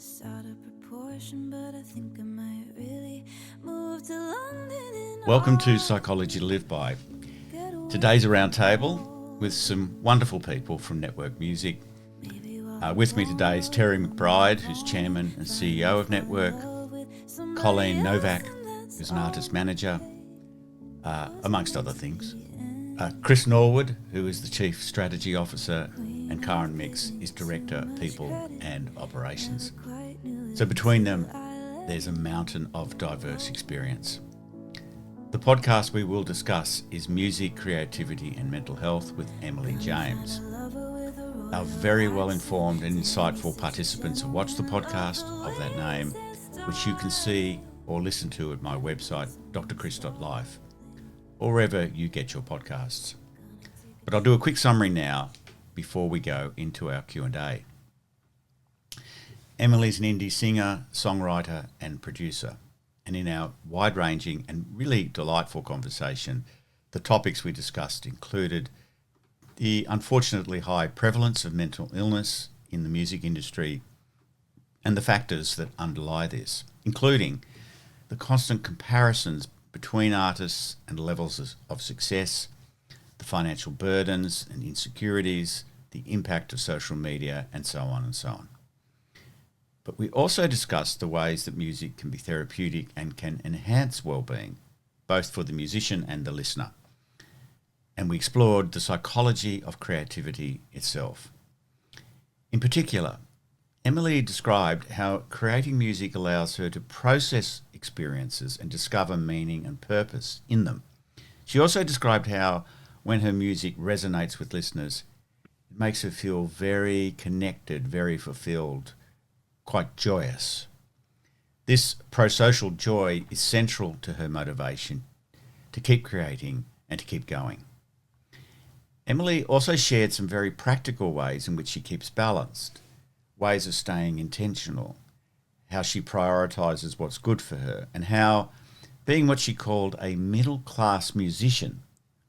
this out of proportion, but I think I might really move to London. Welcome to Psychology to Live By. Today's a roundtable with some wonderful people from Network Music. With me today is Terry McBride, who's Chairman and CEO of Network, Coleen Novak, who's an artist manager, amongst other things. Chris Norwood, who is the Chief Strategy Officer, and Caren is Director of People and Operations. So between them, there's a mountain of diverse experience. The podcast we will discuss is Music, Creativity and Mental Health with Emily James. Our very well-informed and insightful participants have watched the podcast of that name, which you can see or listen to at my website, drchris.life, or wherever you get your podcasts. But I'll do a quick summary now before we go into our Q&A. Emily's an indie singer, songwriter and producer. And in our wide-ranging and really delightful conversation, the topics we discussed included the unfortunately high prevalence of mental illness in the music industry and the factors that underlie this, including the constant comparisons between artists and levels of success, the financial burdens and insecurities, the impact of social media, and so on and so on. But we also discussed the ways that music can be therapeutic and can enhance well-being, both for the musician and the listener. And we explored the psychology of creativity itself. In particular, Emily described how creating music allows her to process experiences and discover meaning and purpose in them. She also described how, when her music resonates with listeners, it makes her feel very connected, very fulfilled, quite joyous. This prosocial joy is central to her motivation to keep creating and to keep going. Emily also shared some very practical ways in which she keeps balanced, ways of staying intentional, how she prioritises what's good for her, and how being what she called a middle-class musician,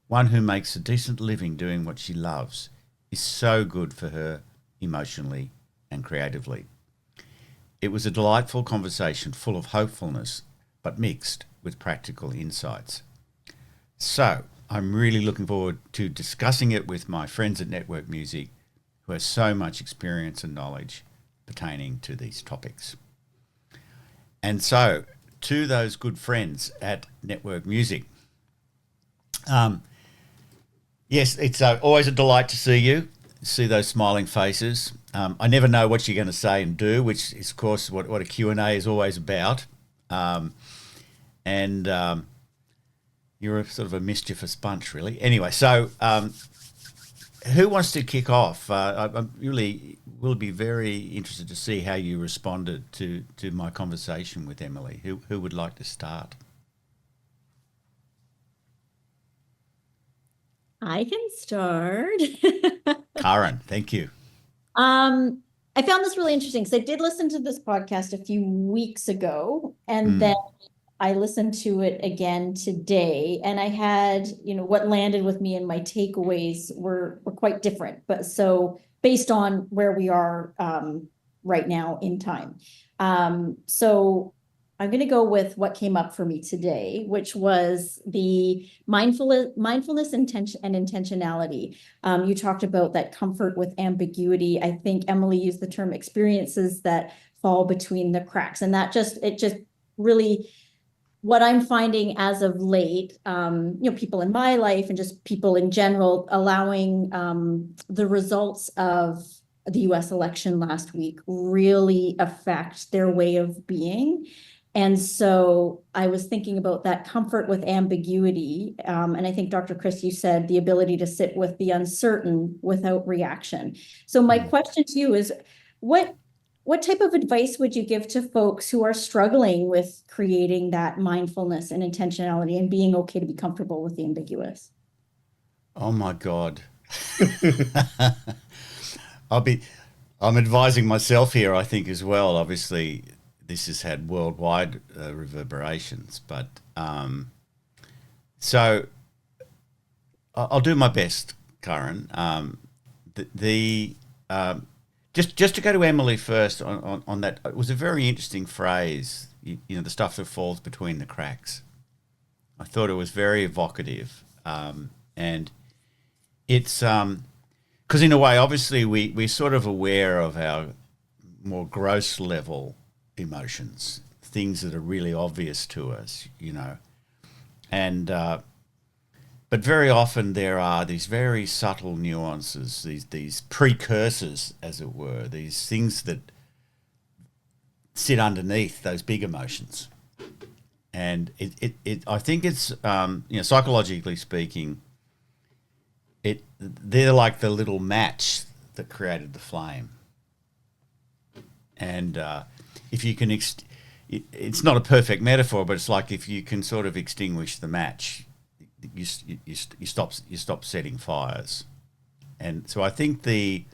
one who makes a decent living doing what she loves, is so good for her emotionally and creatively. It was a delightful conversation full of hopefulness, but mixed with practical insights. So I'm really looking forward to discussing it with my friends at Network Music, who have so much experience and knowledge pertaining to these topics. And so, to those good friends at Network Music, yes, it's always a delight to see those smiling faces. I never know what you're going to say and do, which is, of course, what a Q&A is always about. You're a sort of a mischievous bunch, really. Anyway, so who wants to kick off? I really will be very interested to see how you responded to my conversation with Emily. Who would like to start? I can start. Caren, thank you. I found this really interesting because I did listen to this podcast a few weeks ago, and then I listened to it again today, and I had, what landed with me and my takeaways were quite different. But so based on where we are right now in time. So I'm going to go with what came up for me today, which was the mindfulness intention and intentionality. You talked about that comfort with ambiguity. I think Emily used the term experiences that fall between the cracks. And it just really, what I'm finding as of late, people in my life and just people in general, allowing the results of the US election last week really affect their way of being. And so I was thinking about that comfort with ambiguity. And I think, Dr. Chris, you said the ability to sit with the uncertain without reaction. So my question to you is, what type of advice would you give to folks who are struggling with creating that mindfulness and intentionality and being okay to be comfortable with the ambiguous? Oh my God. I'm advising myself here, I think, as well. Obviously, this has had worldwide reverberations, but so I'll do my best, Caren. Just to go to Emily first on that, it was a very interesting phrase, the stuff that falls between the cracks. I thought it was very evocative. And it's because in a way, obviously, we're sort of aware of our more gross level emotions, things that are really obvious to us, and but very often there are these very subtle nuances, these precursors, as it were, these things that sit underneath those big emotions. And I think it's psychologically speaking, they're like the little match that created the flame. And if you can, it's not a perfect metaphor, but it's like if you can sort of extinguish the match, you stop setting fires. And so I think you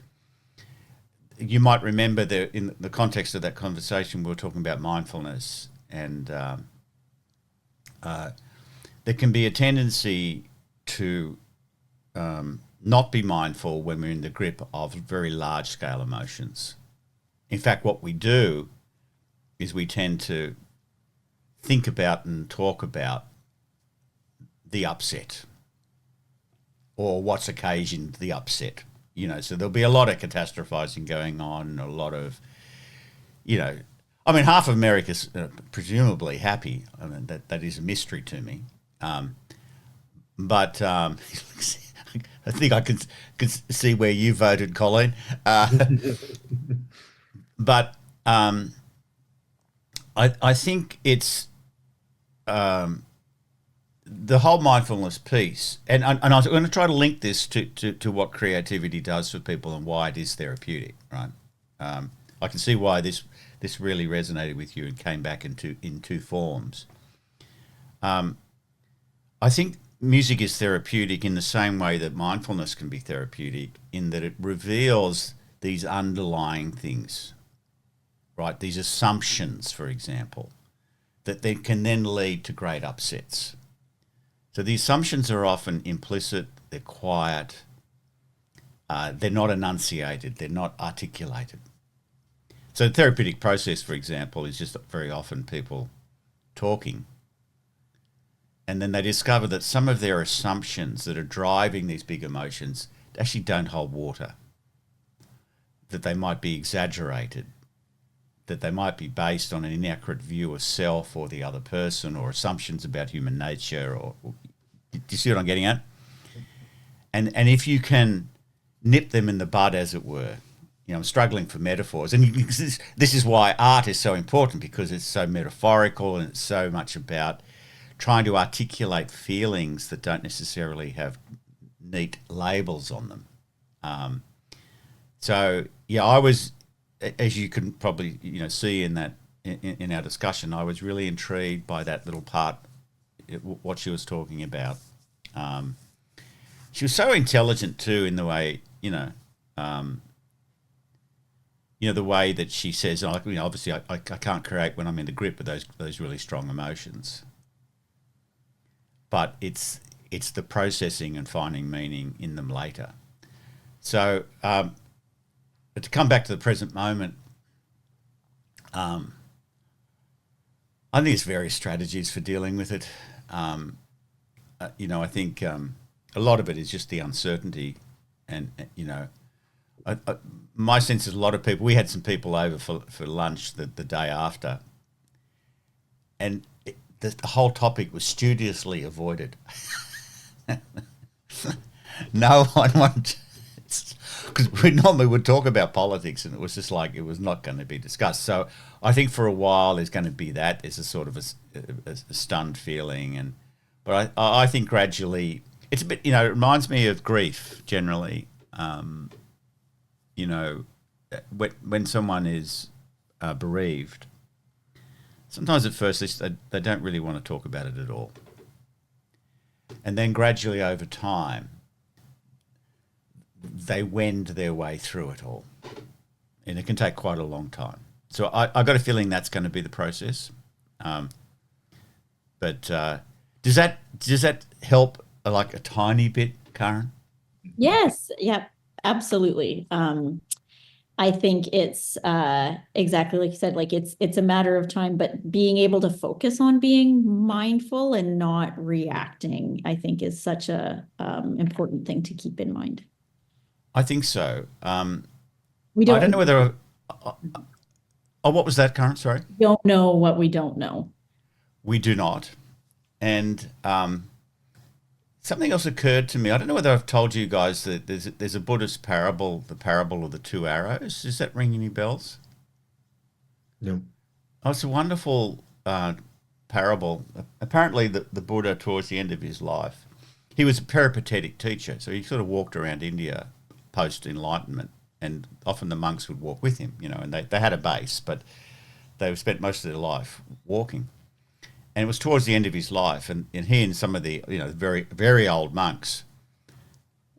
might remember in the context of that conversation, we were talking about mindfulness, and there can be a tendency to not be mindful when we're in the grip of very large scale emotions. In fact, what we do is we tend to think about and talk about the upset or what's occasioned the upset. So there'll be a lot of catastrophizing going on, a lot of, half of America's presumably happy. I mean, that is a mystery to me. But I think I could see where you voted, Coleen. But I think it's the whole mindfulness piece, and I'm going to try to link this to what creativity does for people and why it is therapeutic, right? I can see why this really resonated with you and came back in two forms. I think music is therapeutic in the same way that mindfulness can be therapeutic, in that it reveals these underlying things, right? These assumptions, for example, that they can then lead to great upsets. So the assumptions are often implicit, they're quiet, they're not enunciated, they're not articulated. So the therapeutic process, for example, is just very often people talking, and then they discover that some of their assumptions that are driving these big emotions actually don't hold water, that they might be exaggerated, that they might be based on an inaccurate view of self or the other person, or assumptions about human nature. Or do you see what I'm getting at? And if you can nip them in the bud, as it were, I'm struggling for metaphors, and this is why art is so important, because it's so metaphorical and it's so much about trying to articulate feelings that don't necessarily have neat labels on them. So yeah, I was, as you can probably see in that in our discussion, I was really intrigued by that little part, what she was talking about. She was so intelligent too, in the way the way that she says, obviously I can't create when I'm in the grip of those really strong emotions, but it's the processing and finding meaning in them later. So, but to come back to the present moment, I think there's various strategies for dealing with it. I think a lot of it is just the uncertainty, and my sense is a lot of people. We had some people over for lunch the day after, and the whole topic was studiously avoided. No one wanted, because we normally would talk about politics, and it was just like it was not going to be discussed. So I think for a while there's going to be that. There's a sort of a stunned feeling, but I think gradually it's a bit. It reminds me of grief generally. When someone is bereaved, sometimes at first they don't really want to talk about it at all. And then gradually over time, they wend their way through it all. And it can take quite a long time. So I got a feeling that's going to be the process. But does that help like a tiny bit, Caren? Yes. Yeah, absolutely. I think it's exactly like you said, like it's a matter of time, but being able to focus on being mindful and not reacting, I think is such a important thing to keep in mind. I think so. We I don't know don't whether. What was that, Karen? Sorry. don't know what we don't know. We do not. And something else occurred to me. I don't know whether I've told you guys that there's a Buddhist parable, the parable of the two arrows. Does that ring any bells? No. Oh, it's a wonderful parable. Apparently, the Buddha, towards the end of his life, he was a peripatetic teacher, so he sort of walked around India post-enlightenment, and often the monks would walk with him, and they had a base, but they spent most of their life walking. And it was towards the end of his life, and he and some of the very very old monks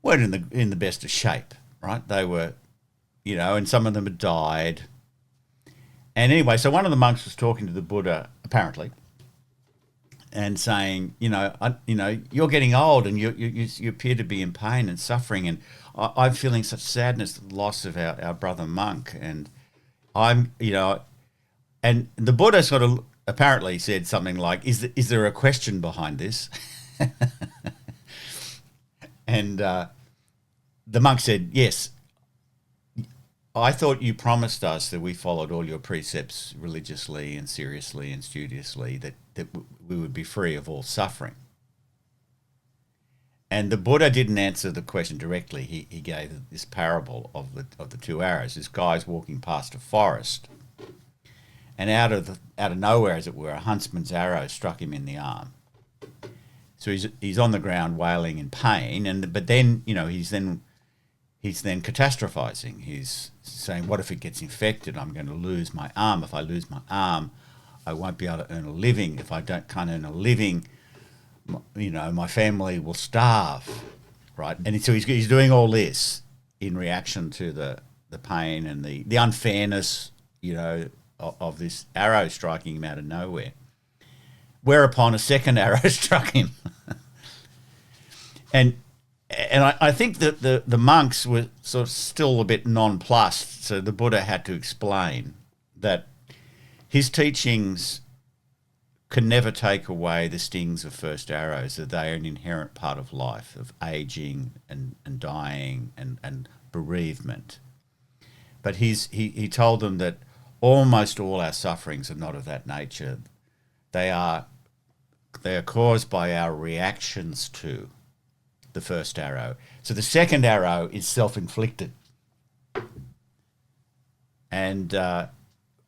weren't in the best of shape, right? They were, and some of them had died. And anyway, so one of the monks was talking to the Buddha, apparently, and saying, you're getting old, and you appear to be in pain and suffering, and I'm feeling such sadness at the loss of our brother monk, and I'm, and the Buddha sort of apparently said something like, is there a question behind this? And the monk said, yes. I thought you promised us that we followed all your precepts religiously and seriously and studiously, that we would be free of all suffering. And the Buddha didn't answer the question directly. He gave this parable of the two arrows. This guy's walking past a forest, and out of nowhere, as it were, a huntsman's arrow struck him in the arm. So he's on the ground wailing in pain, but then he's then catastrophizing. He's saying, what if it gets infected? I'm going to lose my arm. If I lose my arm, I won't be able to earn a living. If I can't earn a living, my family will starve, right? And so he's doing all this in reaction to the pain and the unfairness, of this arrow striking him out of nowhere. Whereupon a second arrow struck him. And I think that the monks were sort of still a bit nonplussed, so the Buddha had to explain that his teachings can never take away the stings of first arrows, that they are an inherent part of life, of aging and dying and bereavement. But he told them that almost all our sufferings are not of that nature. They are caused by our reactions to the first arrow. So the second arrow is self-inflicted. And I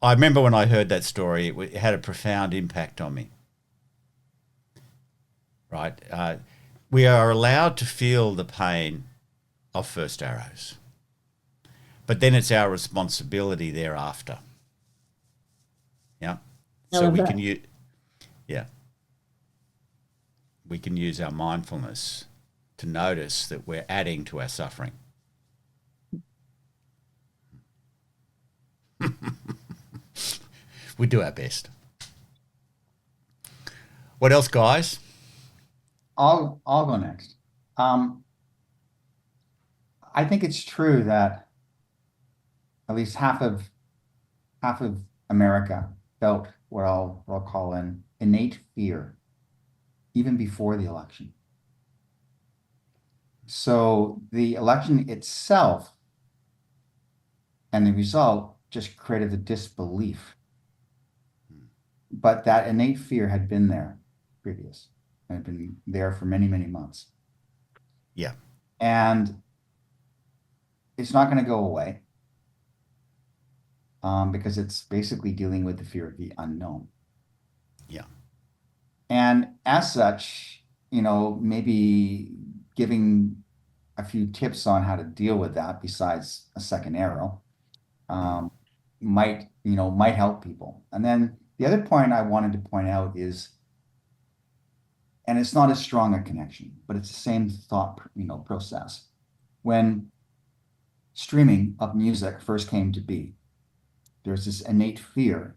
remember when I heard that story, it had a profound impact on me. Right? We are allowed to feel the pain of first arrows, but then it's our responsibility thereafter. Yeah. So we can use, we can use our mindfulness to notice that we're adding to our suffering. We do our best. What else, guys? I'll go next. I think it's true that at least half of America felt what I'll call an innate fear, even before the election. So the election itself and the result just created the disbelief. But that innate fear had been there previous, and had been there for many, many months. Yeah. And it's not going to go away because it's basically dealing with the fear of the unknown. Yeah. And as such, maybe giving a few tips on how to deal with that besides a second arrow might help people. And then the other point I wanted to point out is, and it's not as strong a connection, but it's the same thought, process. When streaming of music first came to be, there's this innate fear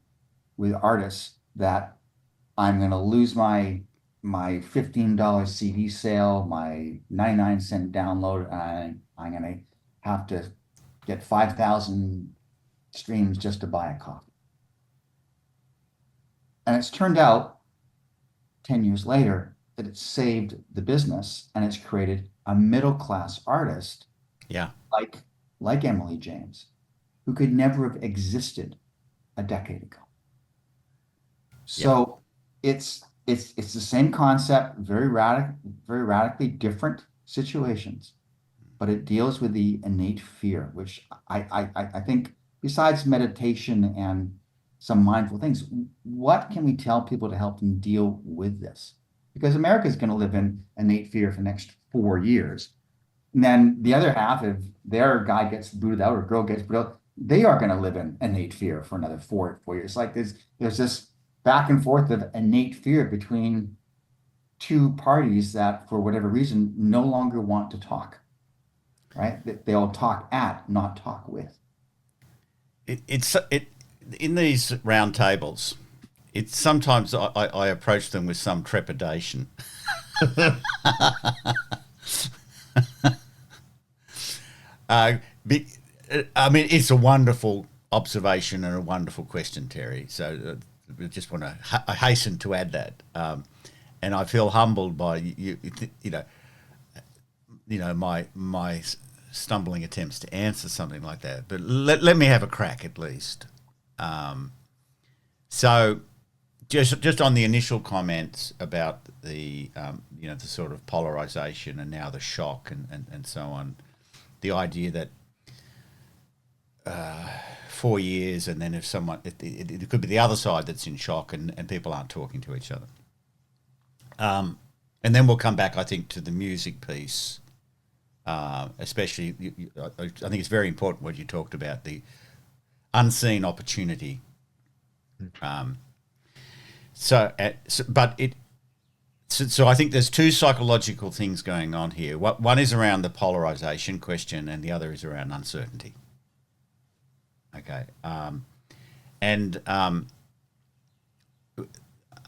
with artists that I'm going to lose my $15 CD sale, my 99-cent download, and I'm going to have to get 5,000 streams just to buy a coffee. And it's turned out 10 years later that it's saved the business and it's created a middle-class artist Yeah. like Emily James, who could never have existed a decade ago. So it's the same concept, very radically different situations, but it deals with the innate fear, which I think, besides meditation and some mindful things, what can we tell people to help them deal with this? Because America is going to live in innate fear for the next 4 years. And then the other half, if their guy gets booted out or girl gets booted out, they are going to live in innate fear for another 4 years. Like there's this back and forth of innate fear between two parties that, for whatever reason, no longer want to talk. Right? They'll talk at, not talk with. It's in these round tables. It's sometimes I approach them with some trepidation. I mean, it's a wonderful observation and a wonderful question, Terry. So I just want to I hasten to add that, and I feel humbled by you. My stumbling attempts to answer something like that. But let me have a crack at least. So just on the initial comments about the the sort of polarization and now the shock and so on, the idea that 4 years and then if someone it could be the other side that's in shock and people aren't talking to each other, and then we'll come back, I think, to the music piece, especially I think it's very important what you talked about, the unseen opportunity. So I think there's two psychological things going on here. One is around the polarization question, and the other is around uncertainty. Okay,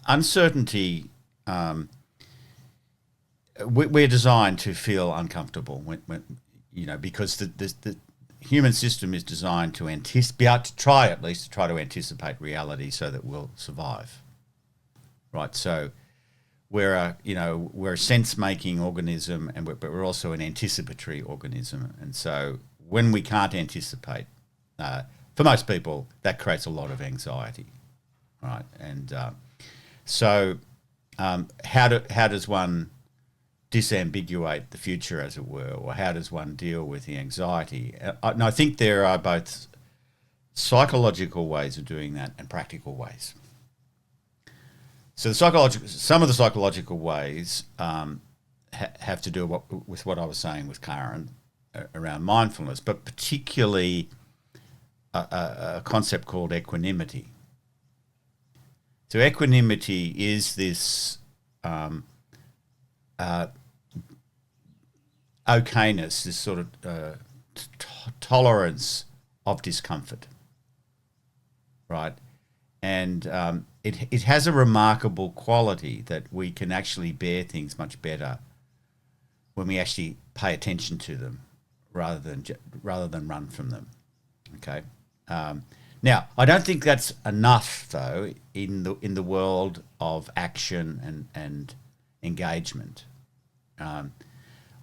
uncertainty. We're designed to feel uncomfortable when because the human system is designed to try to anticipate reality so that we'll survive. Right, so we're a sense-making organism, but we're also an anticipatory organism, and so when we can't anticipate, for most people, that creates a lot of anxiety, right? And how does one disambiguate the future, as it were, or how does one deal with the anxiety? And I think there are both psychological ways of doing that and practical ways. So some of the psychological ways have to do with what I was saying with Caren around mindfulness, but particularly a concept called equanimity. So equanimity is this okayness, this sort of tolerance of discomfort, right? And it has a remarkable quality that we can actually bear things much better when we actually pay attention to them rather than run from them. Okay. Now, I don't think that's enough, though, in the world of action and engagement. I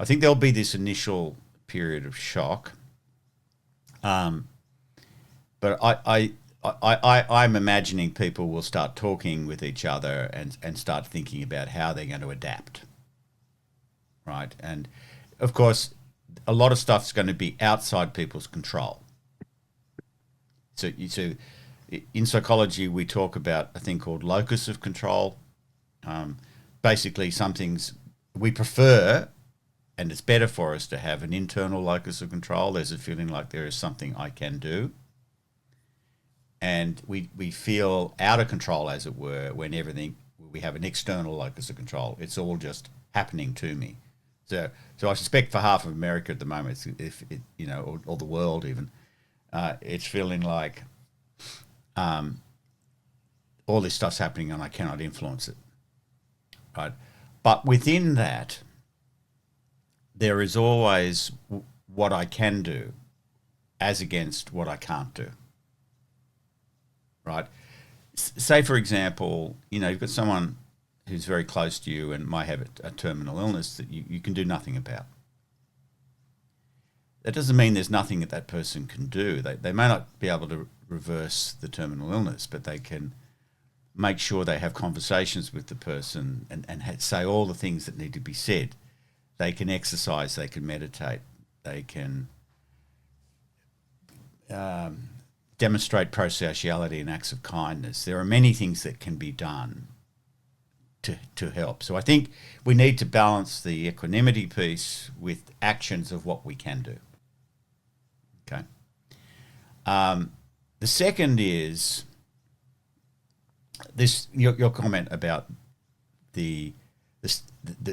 think there'll be this initial period of shock, but I'm imagining people will start talking with each other and start thinking about how they're going to adapt, right? And, of course, a lot of stuff's going to be outside people's control. So in psychology, we talk about a thing called locus of control. Basically, some things we prefer, and it's better for us to have an internal locus of control. There's a feeling like there is something I can do. And we feel out of control, as it were, when we have an external locus of control. It's all just happening to me. So I suspect for half of America at the moment, or the world even, it's feeling like all this stuff's happening and I cannot influence it, right? But within that, there is always what I can do, as against what I can't do. Right? Say, for example, you've got someone who's very close to you and might have a terminal illness that you can do nothing about. That doesn't mean there's nothing that person can do. They may not be able to reverse the terminal illness, but they can make sure they have conversations with the person and say all the things that need to be said. They can exercise, they can meditate, they can demonstrate prosociality and acts of kindness. There are many things that can be done to help. So I think we need to balance the equanimity piece with actions of what we can do. Okay. The second is this your comment about the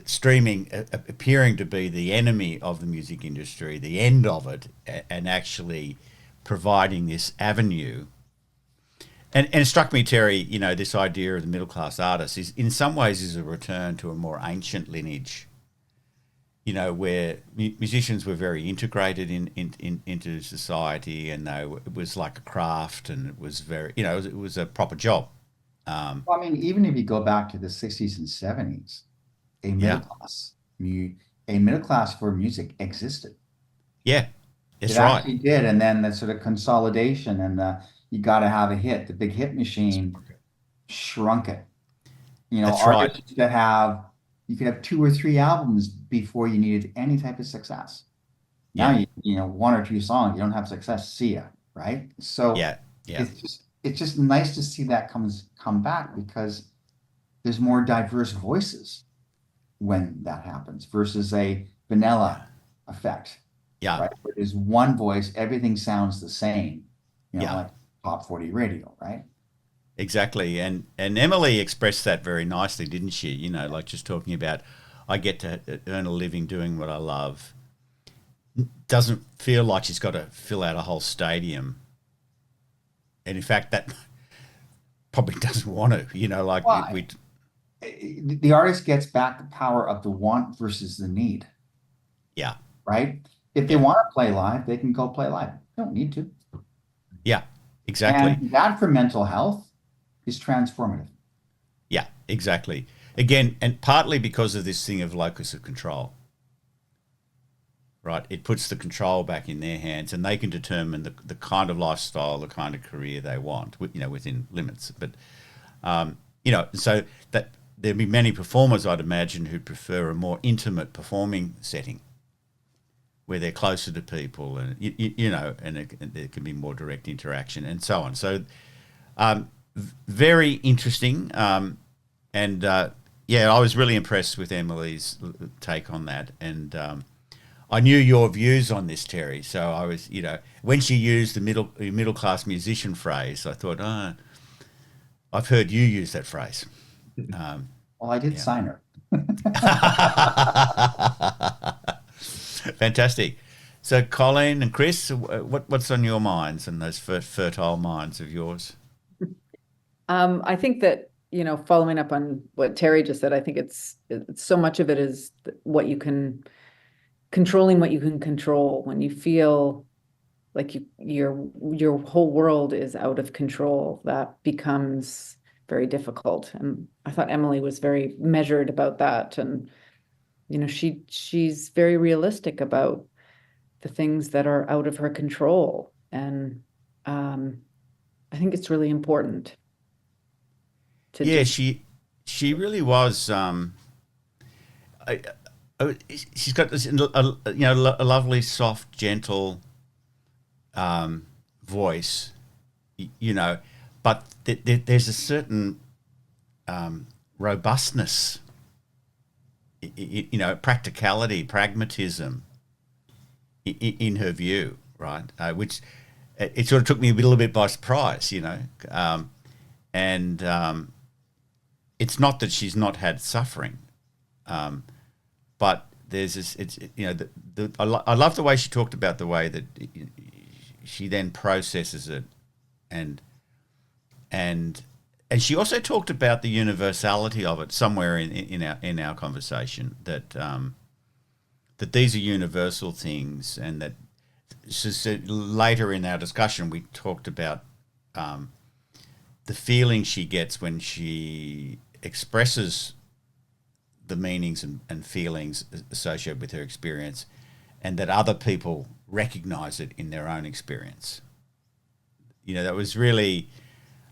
streaming appearing to be the enemy of the music industry, the end of it, and actually providing this avenue. And it struck me, Terry, this idea of the middle class artist is in some ways is a return to a more ancient lineage, where musicians were very integrated into society, and it was like a craft, and it was very, it was a proper job. Well, I mean, even if you go back to the 60s and 70s, a middle class for music existed. Yeah, that's it right. Actually did, and then the sort of consolidation and you got to have a hit. The big hit machine shrunk it. That's artists right. that you could have 2 or 3 albums before you needed any type of success. Now you 1 or 2 songs, you don't have success. See ya, right? So yeah. It's just nice to see that come back, because there's more diverse voices when that happens versus a vanilla effect. Yeah. Right? Where there's one voice, everything sounds the same. Yeah. Like Top 40 radio, right? Exactly. And Emily expressed that very nicely, didn't she? Like just talking about, I get to earn a living doing what I love. Doesn't feel like she's got to fill out a whole stadium. And in fact, that probably doesn't want to, the artist gets back the power of the want versus the need. Yeah. Right? If they want to play live, they can go play live. They don't need to. Yeah, exactly. And that for mental health is transformative. Yeah, exactly. Again, and partly because of this thing of locus of control. Right, it puts the control back in their hands, and they can determine the kind of lifestyle, the kind of career they want, within limits. But, so that there'd be many performers, I'd imagine, who'd prefer a more intimate performing setting, where they're closer to people, and and there can be more direct interaction, and so on. So, very interesting, I was really impressed with Emily's take on that, and. I knew your views on this, Terry. So I was, when she used the middle class musician phrase, I thought, I've heard you use that phrase. Well, I did sign her. Fantastic. So, Coleen and Chris, what's on your minds and those fertile minds of yours? I think that, following up on what Terry just said, I think it's so much of it is controlling what you can control. When you feel like your whole world is out of control, that becomes very difficult. And I thought Emily was very measured about that. And, she's very realistic about the things that are out of her control. And I think it's really important. She really was. She's got this, a lovely, soft, gentle voice, but there's a certain robustness, practicality, pragmatism in her view, right? Which it sort of took me a little bit by surprise, and it's not that she's not had suffering. But there's this, I love the way she talked about the way that she then processes it, and she also talked about the universality of it somewhere in our conversation, that that these are universal things, and that she said later in our discussion, we talked about the feeling she gets when she expresses the meanings and feelings associated with her experience, and that other people recognize it in their own experience. You know, that was really,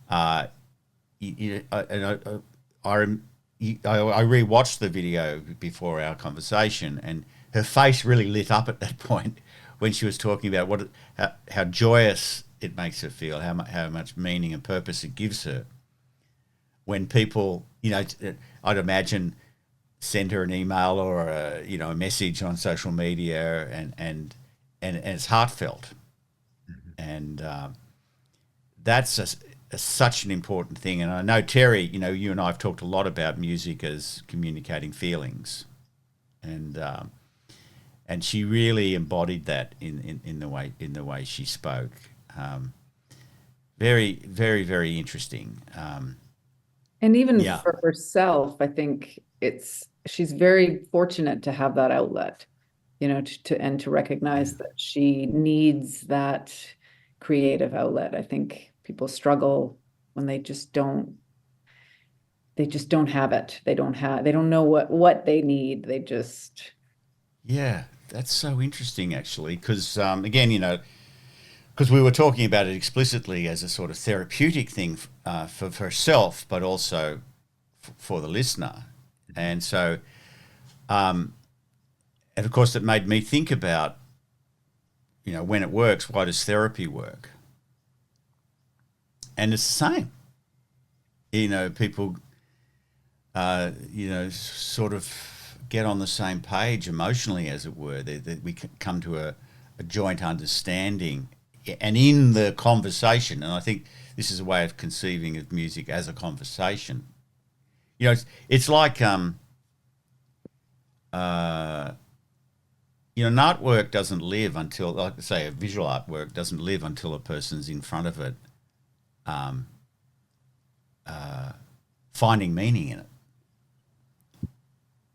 I rewatched the video before our conversation, and her face really lit up at that point when she was talking about how joyous it makes her feel, how much meaning and purpose it gives her. When people, you know, I'd imagine, send her an email or a message on social media, and it's heartfelt, and that's such an important thing. And I know, Terry, you know, you and I have talked a lot about music as communicating feelings, and she really embodied that in the way she spoke. Very, very, very interesting. And even Yeah. for herself, I think she's very fortunate to have that outlet, you know, to recognize that she needs that creative outlet. I think people struggle when they just don't have it. They don't know what they need. They just. Yeah, that's so interesting, actually, because again, you know, because we were talking about it explicitly as a sort of therapeutic thing for herself, but also for the listener. And so, and of course, it made me think about, you know, when it works, why does therapy work? And it's the same. You know, people, you know, sort of get on the same page emotionally, as it were. That we come to a joint understanding, and in the conversation. And I think this is a way of conceiving of music as a conversation. You know, it's like, you know, an artwork doesn't live until, like, say, a visual artwork doesn't live until a person's in front of it, finding meaning in it.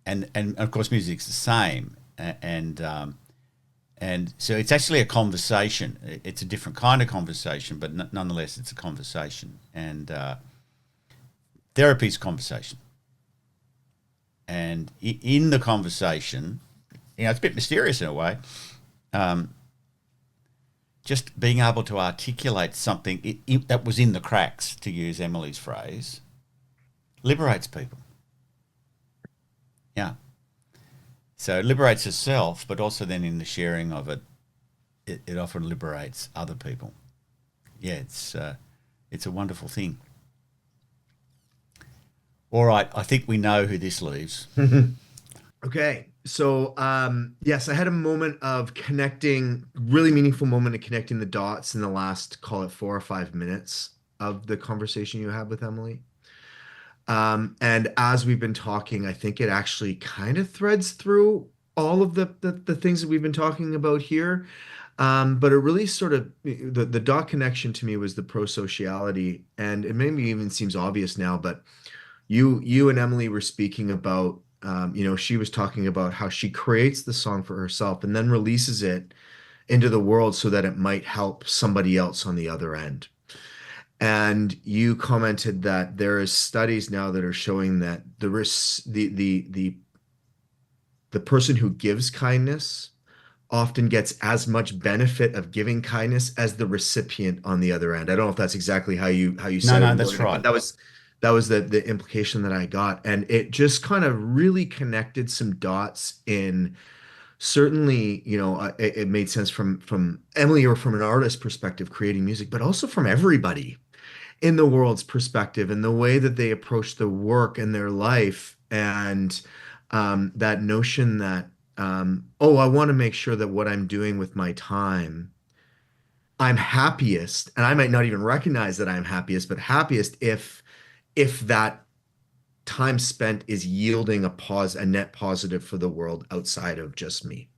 And of course, music's the same. And so it's actually a conversation. It's a different kind of conversation, but nonetheless, it's a conversation. And therapy's conversation. And in the conversation, you know, it's a bit mysterious in a way. Just being able to articulate something that was in the cracks, to use Emily's phrase, liberates people. Yeah. So it liberates herself, but also then in the sharing of it, it often liberates other people. Yeah, it's a wonderful thing. All right, I think we know who this leaves. Okay, so yes, I had a moment of really meaningful moment of connecting the dots in the last, call it 4 or 5 minutes of the conversation you had with Emily. And as we've been talking, I think it actually kind of threads through all of the things that we've been talking about here. But it really sort of, the dot connection to me was the prosociality, and it maybe even seems obvious now, but you and Emily were speaking about, you know, she was talking about how she creates the song for herself and then releases it into the world so that it might help somebody else on the other end. And you commented that there is studies now that are showing that the person who gives kindness often gets as much benefit of giving kindness as the recipient on the other end. I don't know if that's exactly how you said it. No, that's right. That was the implication that I got. And it just kind of really connected some dots in, certainly, you know, it made sense from Emily, or from an artist perspective creating music, but also from everybody in the world's perspective and the way that they approach the work and their life. And that notion that, I want to make sure that what I'm doing with my time, I'm happiest, and I might not even recognize that I'm happiest, but happiest if that time spent is yielding a net positive for the world outside of just me.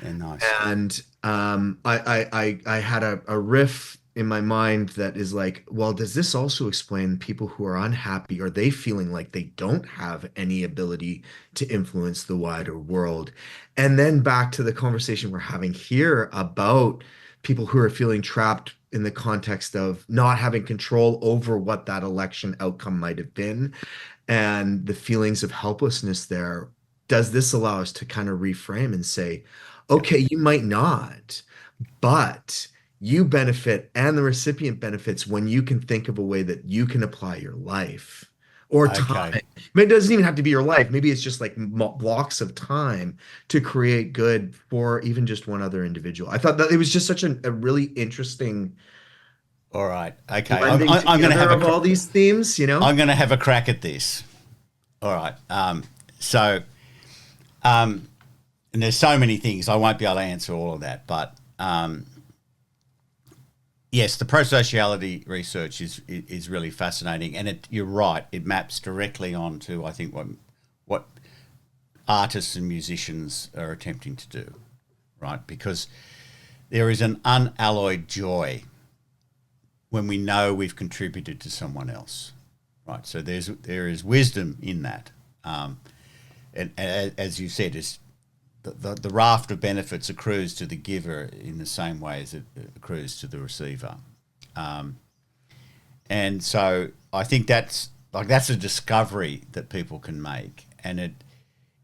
Yeah, nice. And I had a riff in my mind that is like, well, does this also explain people who are unhappy? Are they feeling like they don't have any ability to influence the wider world? And then back to the conversation we're having here about people who are feeling trapped in the context of not having control over what that election outcome might have been and the feelings of helplessness there. Does this allow us to kind of reframe and say, okay, you might not, but you benefit and the recipient benefits when you can think of a way that you can apply your life or time. Okay. It doesn't even have to be your life. Maybe it's just like blocks of time to create good for even just one other individual. I thought that it was just such a really interesting All right. Okay. blending I'm going to have together of all these themes, you know? I'm going to have a crack at this. All right. And there's so many things, I won't be able to answer all of that. But yes, the prosociality research is really fascinating, and you're right. It maps directly onto, I think, what artists and musicians are attempting to do, right? Because there is an unalloyed joy when we know we've contributed to someone else, right? So there is wisdom in that, and as you said, is the raft of benefits accrues to the giver in the same way as it accrues to the receiver, and so I think that's a discovery that people can make, and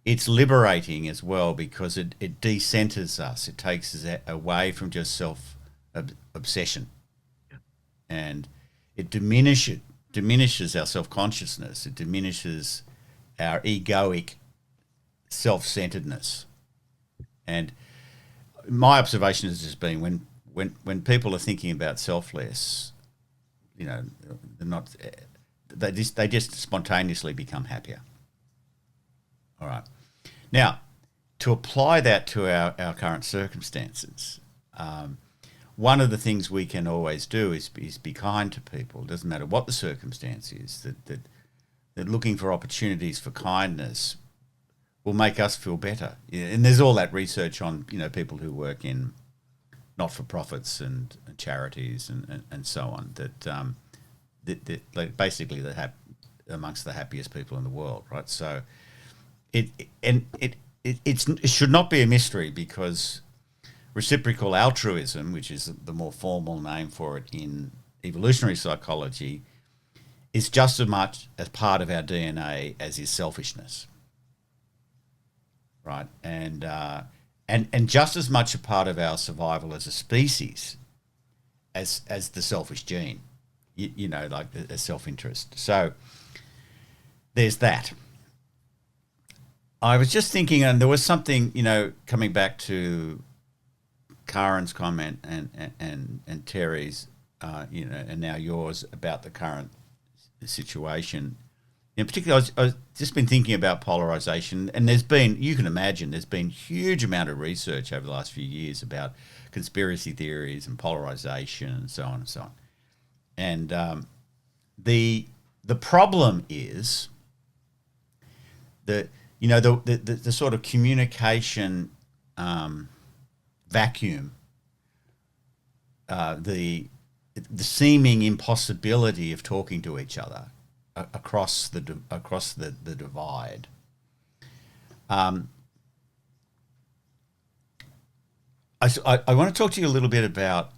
it's liberating as well because it decenters us. It takes us away from just self obsession, and it diminishes our self-consciousness. It diminishes our egoic self-centeredness. And my observation has just been when people are thinking about selfless, you know, they just spontaneously become happier. All right. Now, to apply that to our current circumstances, one of the things we can always do is be kind to people. It doesn't matter what the circumstance is, that looking for opportunities for kindness will make us feel better. And there's all that research on, you know, people who work in not-for-profits and charities and so on, that basically they're amongst the happiest people in the world, right? So it should not be a mystery, because reciprocal altruism, which is the more formal name for it in evolutionary psychology, is just as much as part of our DNA as is selfishness, right? And just as much a part of our survival as a species as the selfish gene, you know, like the self-interest. So there's that. I was just thinking, and there was something, you know, coming back to Karen's comment and Terry's, you know, and now yours about the current situation. In particular, I've just been thinking about polarization, and you can imagine, there's been huge amount of research over the last few years about conspiracy theories and polarization and so on and so on. And the problem is that, you know, the sort of communication vacuum, the seeming impossibility of talking to each other across the divide. I want to talk to you a little bit about.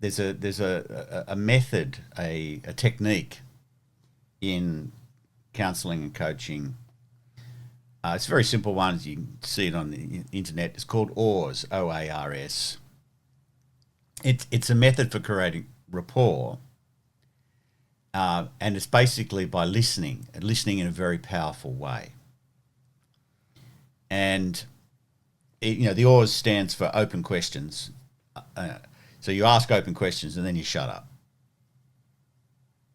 There's a method, a technique in counselling and coaching. It's a very simple one. You can see it on the internet. It's called OARS, OARS. It's a method for creating rapport, and it's basically by listening in a very powerful way. And you know, the OARS stands for open questions. So you ask open questions and then you shut up.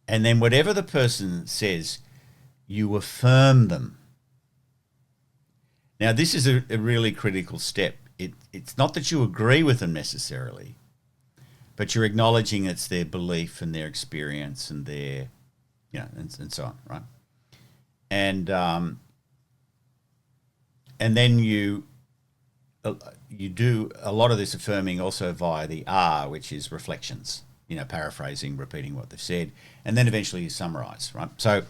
And then whatever the person says, you affirm them. Now, this is a really critical step. It's not that you agree with them necessarily, but you're acknowledging it's their belief and their experience and their, you know, and so on, right? And then you you do a lot of this affirming also via the R, which is reflections, paraphrasing, repeating what they've said, and then eventually you summarize, right? So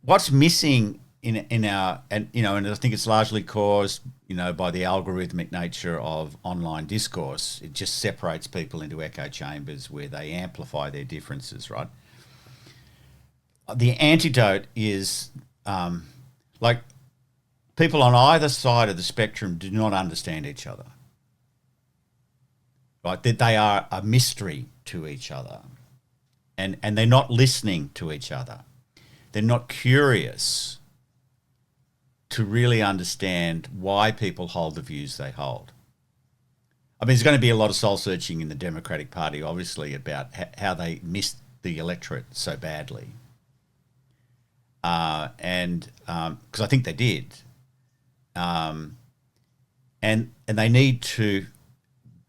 what's missing in our, and I think it's largely caused, by the algorithmic nature of online discourse. It just separates people into echo chambers where they amplify their differences, right? The antidote is like people on either side of the spectrum do not understand each other, right? That they are a mystery to each other, and they're not listening to each other. They're not curious to really understand why people hold the views they hold. I mean, there's going to be a lot of soul searching in the Democratic Party, obviously, about how they missed the electorate so badly. And because I think they did. And they need to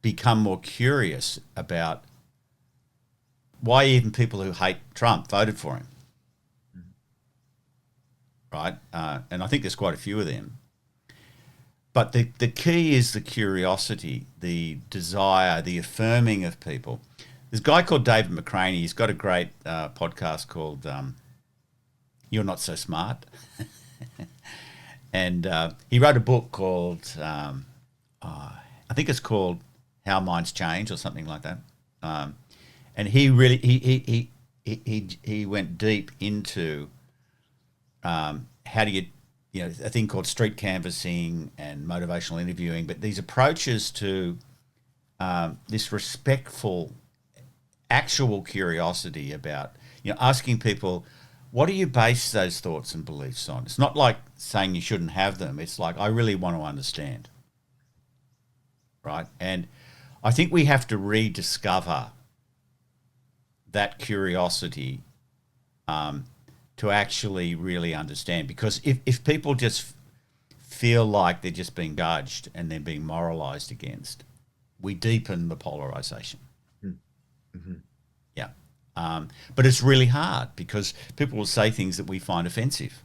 become more curious about why even people who hate Trump voted for him. Right? And I think there's quite a few of them. But the key is the curiosity, the desire, the affirming of people. There's a guy called David McCraney. He's got a great podcast called You're Not So Smart. And he wrote a book called, I think it's called How Minds Change or something like that. And he really, he went deep into how do you, a thing called street canvassing and motivational interviewing, but these approaches to this respectful, actual curiosity about, asking people, what do you base those thoughts and beliefs on? It's not like saying you shouldn't have them. It's like, I really want to understand, right? And I think we have to rediscover that curiosity to actually really understand. Because if people just feel like they're just being judged and they're being moralized against, we deepen the polarization. Mm-hmm. Yeah. But it's really hard because people will say things that we find offensive.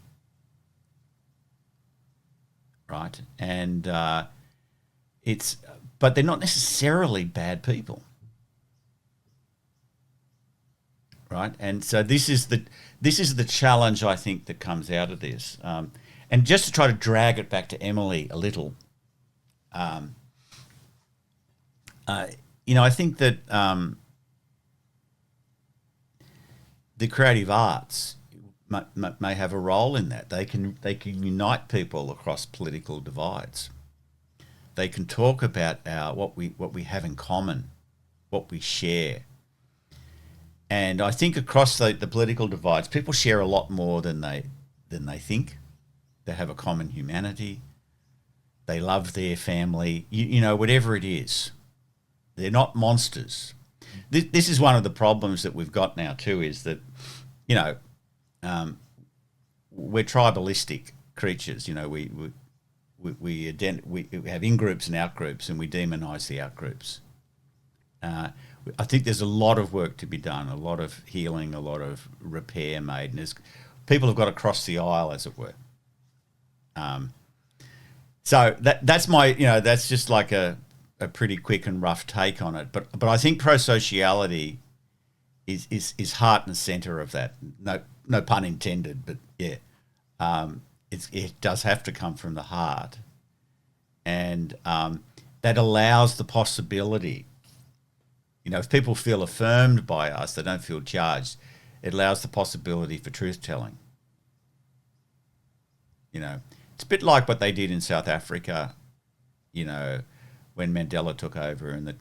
Right? And but they're not necessarily bad people. Right? And so this is the challenge, I think, that comes out of this. And just to try to drag it back to Emily a little, I think that the creative arts may have a role in that. They can unite people across political divides. They can talk about what we have in common, what we share. And I think across the political divides, people share a lot more than they think. They have a common humanity. They love their family. Whatever it is, they're not monsters. This is one of the problems that we've got now too. Is that we're tribalistic creatures. We have in groups and out groups, and we demonise the out groups. I think there's a lot of work to be done, a lot of healing, a lot of repair made, and people have got to cross the aisle, as it were. So that's my, that's just like a pretty quick and rough take on it. But I think prosociality is heart and centre of that. No pun intended, but yeah, it does have to come from the heart, and that allows the possibility. If people feel affirmed by us, they don't feel judged, it allows the possibility for truth-telling. It's a bit like what they did in South Africa, when Mandela took over and the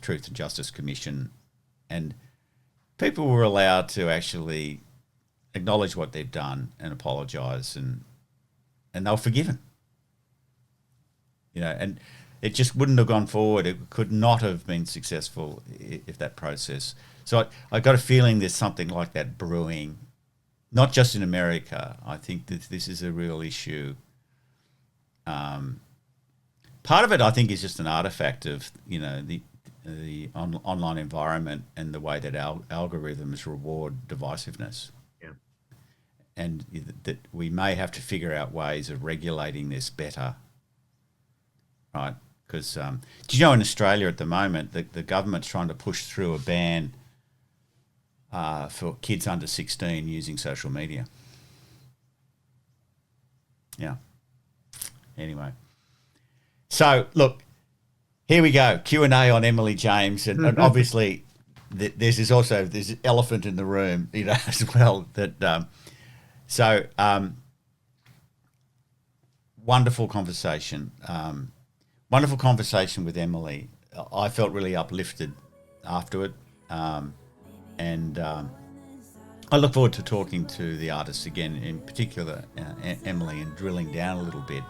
Truth and Justice Commission, and people were allowed to actually acknowledge what they've done and apologise, and they were forgiven. And it just wouldn't have gone forward. It could not have been successful if that process. So I got a feeling there's something like that brewing, not just in America. I think that this is a real issue. Part of it, I think, is just an artifact of the online environment and the way that algorithms reward divisiveness. Yeah. And that we may have to figure out ways of regulating this better. right? Because do you know in Australia at the moment the government's trying to push through a ban for kids under 16 using social media. Yeah. Anyway. So, look, here we go. Q&A on Emily James. And obviously, there's this elephant in the room, as well. Wonderful conversation. Wonderful conversation with Emily. I felt really uplifted afterward. And I look forward to talking to the artists again, in particular Emily, and drilling down a little bit.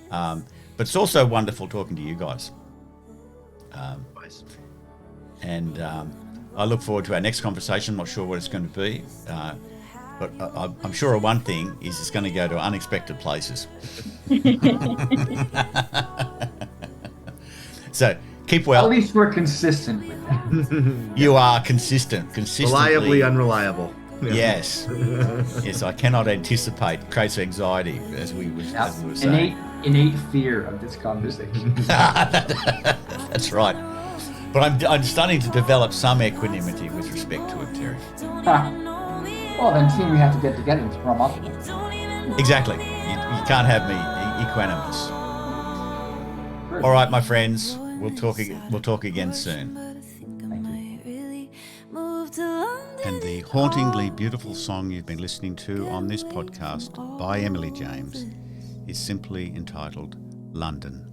But it's also wonderful talking to you guys. And I look forward to our next conversation. I'm not sure what it's going to be, but I'm sure of one thing is it's going to go to unexpected places. So keep well. At least we're consistent with that. You are consistently. Reliably unreliable. Yeah. Yes. Yes, I cannot anticipate. Creates anxiety, as we were saying. Innate fear of this conversation. That's right. But I'm starting to develop some equanimity with respect to it, Terry. Well, then team, we have to get together and throw them up. Exactly. You can't have me equanimous. All right, my friends. We'll talk again soon. And the hauntingly beautiful song you've been listening to on this podcast by Emily James is simply entitled London.